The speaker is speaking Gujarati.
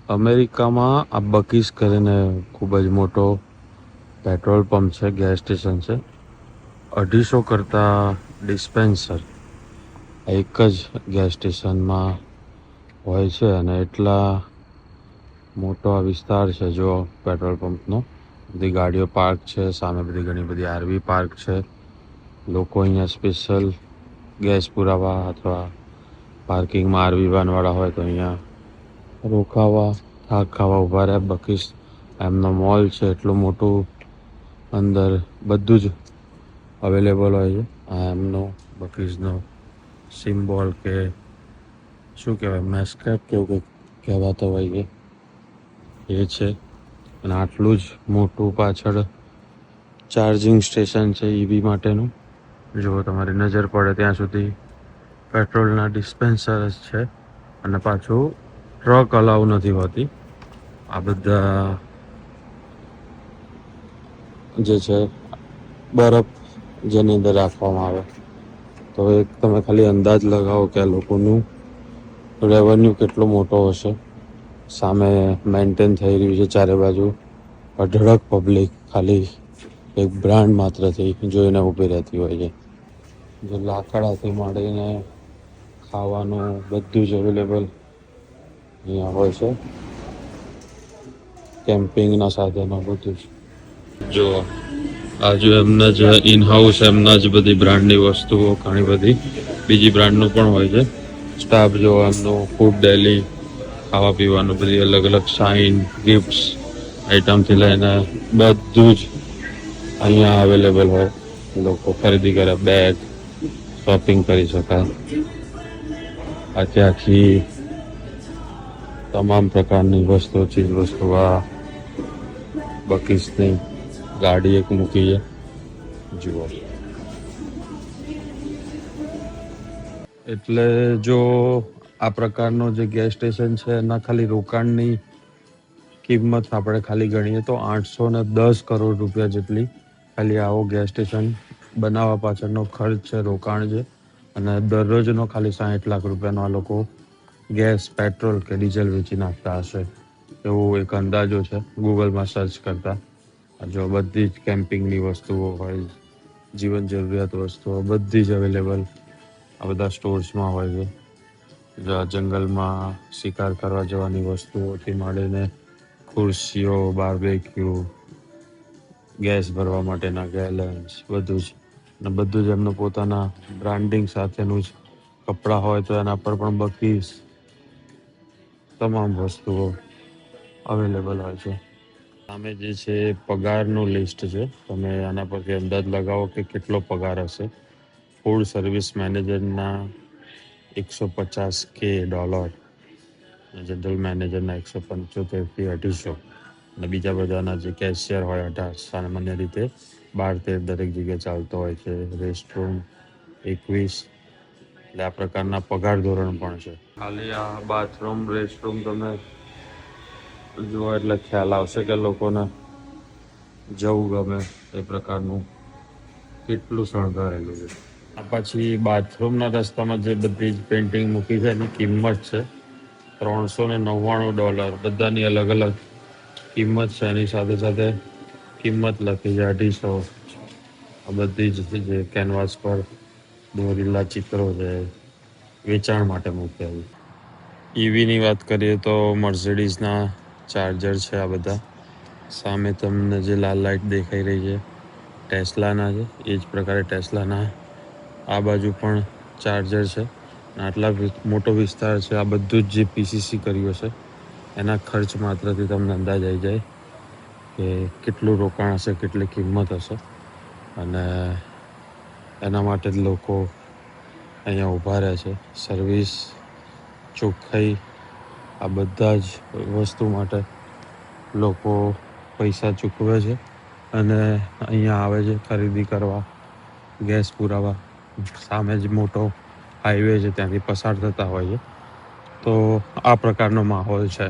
અમેરિકામાં આ બકીસ કરીને ખૂબ જ મોટો પેટ્રોલ પંપ છે, ગેસ સ્ટેશન છે. 250 કરતાં ડિસ્પેન્સર એક જ ગેસ સ્ટેશનમાં હોય છે અને એટલા મોટો આ વિસ્તાર છે જો પેટ્રોલ પંપનો. બધી ગાડીઓ પાર્ક છે, સામે બધી ઘણી બધી આરવી પાર્ક છે. લોકો અહીંયા સ્પેશિયલ ગેસ પુરાવા અથવા પાર્કિંગમાં આરવી વાનવાળા હોય તો અહીંયા રોકાવા, થાક ખાવા ઊભા રહે. બકીસ એમનો મોલ છે, એટલું મોટું, અંદર બધું જ અવેલેબલ હોય છે. આ એમનો બકીઝનો સિમ્બોલ કે શું કહેવાય, મેસ્કેટ કે એવું કંઈક કહેવાતો હોય છે એ છે. અને આટલું જ મોટું પાછળ ચાર્જિંગ સ્ટેશન છે ઈવી માટેનું. જો તમારી નજર પડે ત્યાં સુધી પેટ્રોલના ડિસ્પેન્સર જ છે અને પાછું ટ્રક અલાઉ નથી હોતી. આ બધા જે છે બરફ જેની અંદર રાખવામાં આવે. તો એક તમે ખાલી અંદાજ લગાવો કે આ લોકોનું રેવન્યુ કેટલો મોટો હશે. સામે મેન્ટેન થઈ રહ્યું છે ચારે બાજુ અઢળક પબ્લિક ખાલી એક બ્રાન્ડ માત્રથી જોઈને ઊભી રહેતી હોય છે. જે લાકડાથી માંડીને ખાવાનું બધું જ અવેલેબલ અહીંયા હોય છે. કેમ્પિંગના સાધનો બધું જ. જો આ જો એમના જ ઇન હાઉસ એમના જ બધી બ્રાન્ડની વસ્તુઓ ઘણી બધી બીજી બ્રાન્ડનું પણ હોય છે. સ્ટાફ જો એમનું ફૂડ ડેલી ખાવા પીવાનું બધી અલગ અલગ સાઇન ગિફ્ટ્સ આઈટમથી લઈને બધું જ અહીંયા અવેલેબલ હોય. લોકો ખરીદી કરે, બેગ શોપિંગ કરી શકાય. આખી તમામ પ્રકારની વસ્તુઓ, ચીજ વસ્તુ આ બકીસની ગાડી એક મૂકી છે જુઓ. એટલે જો આ પ્રકારનો જે ગેસ સ્ટેશન છે એના ખાલી રોકાણની કિંમત આપણે ખાલી ગણીએ તો 810 કરોડ રૂપિયા જેટલી ખાલી આવો ગેસ સ્ટેશન બનાવવા પાછળનો ખર્ચ છે, રોકાણ છે. અને દરરોજનો ખાલી 60 લાખ રૂપિયાનો આ લોકો ગેસ, પેટ્રોલ કે ડીઝલ વેચી નાખતા હશે એવો એક અંદાજો છે ગૂગલમાં સર્ચ કરતા. જો બધી જ કેમ્પિંગની વસ્તુઓ હોય, જીવન જરૂરિયાત વસ્તુઓ બધી જ અવેલેબલ આ બધા સ્ટોર્સમાં હોય છે. જંગલમાં શિકાર કરવા જવાની વસ્તુઓથી માંડીને ખુરશીઓ, બાર્બેક્યુ, ગેસ ભરવા માટેના ગેલન્સ બધું જ. અને બધું જ એમનું પોતાના બ્રાન્ડિંગ સાથેનું જ. કપડાં હોય તો એના પર પણ બકીસ તમામ વસ્તુઓ અવેલેબલ હોય છે. સામે જે છે પગારનું લિસ્ટ છે. તમે આના પરથી અંદાજ લગાવો કે કેટલો પગાર હશે. ફૂડ સર્વિસ મેનેજરના $150K, જનરલ મેનેજરના 175થી 250, અને બીજા બધાના જે કેશિયર હોય 18. સામાન્ય રીતે 12-13 દરેક જગ્યાએ ચાલતો હોય છે. રેસ્ટરૂમ 21. એટલે આ પ્રકારના પગાર ધોરણ પણ છે. ખાલી આ બાથરૂમ, રેસ્ટરૂમ તમે જુઓ એટલે ખ્યાલ આવશે કે લોકોને જવું ગમે એ પ્રકારનું કેટલું શણગારેલું છે. આ પછી બાથરૂમના રસ્તામાં જે બધી જ પેઇન્ટિંગ મૂકી છે એની કિંમત છે $399. બધાની અલગ અલગ કિંમત છે. એની સાથે સાથે કિંમત લખી છે 250. આ બધી જ જે કેનવાસ પર દોરેલા ચિત્રો છે વેચાણ માટે મૂક્યા. ઈવીની વાત કરીએ તો મર્સિડીઝના ચાર્જર છે આ બધા. સામે તમને જે લાલ લાઇટ દેખાઈ રહી છે ટેસ્લાના છે. એ જ પ્રકારે ટેસ્લાના આ બાજુ પણ ચાર્જર છે. આટલા મોટો વિસ્તાર છે. આ બધું જ જે પીસીસી કર્યું છે એના ખર્ચ માત્રથી તમને અંદાજ આવી જાય કે કેટલું રોકાણ હશે, કેટલી કિંમત હશે. અને એના માટે જ લોકો અહીંયા ઊભા રહે છે. સર્વિસ, ચોખ્ખાઈ, આ બધા જ વસ્તુ માટે લોકો પૈસા ચૂકવે છે અને અહીંયા આવે છે ખરીદી કરવા, ગેસ પુરાવા. સામે જ મોટો હાઈવે છે, ત્યાંથી પસાર થતા હોય છે. તો આ પ્રકારનો માહોલ છે.